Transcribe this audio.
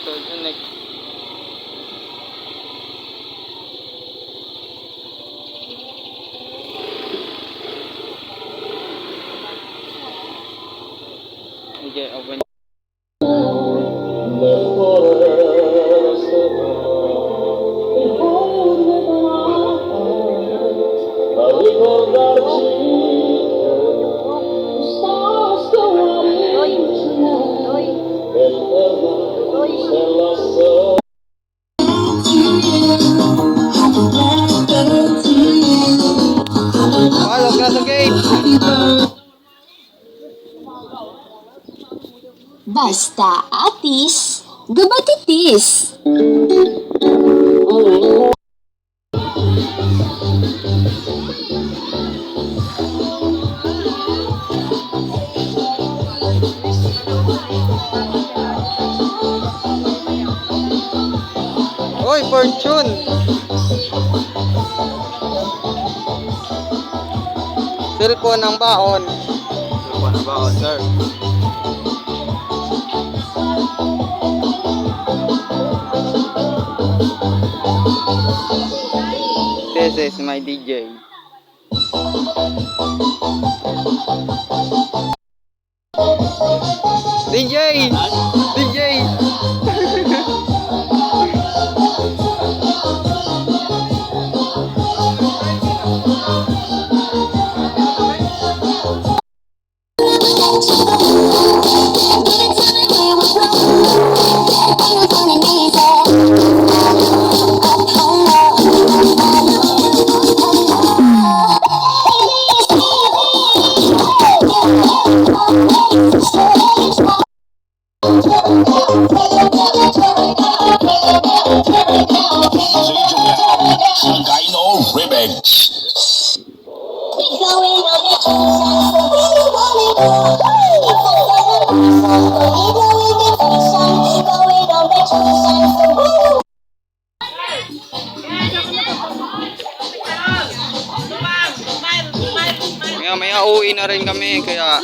So, yun next. Okay, open. Pasok na sa gate. Basta atis, gabatitis. Oy, Fortune! Cellphone ng baon. Cellphone ng baon, sir. This is my DJ. DJ! DJ! Maya uwi na rin kami kaya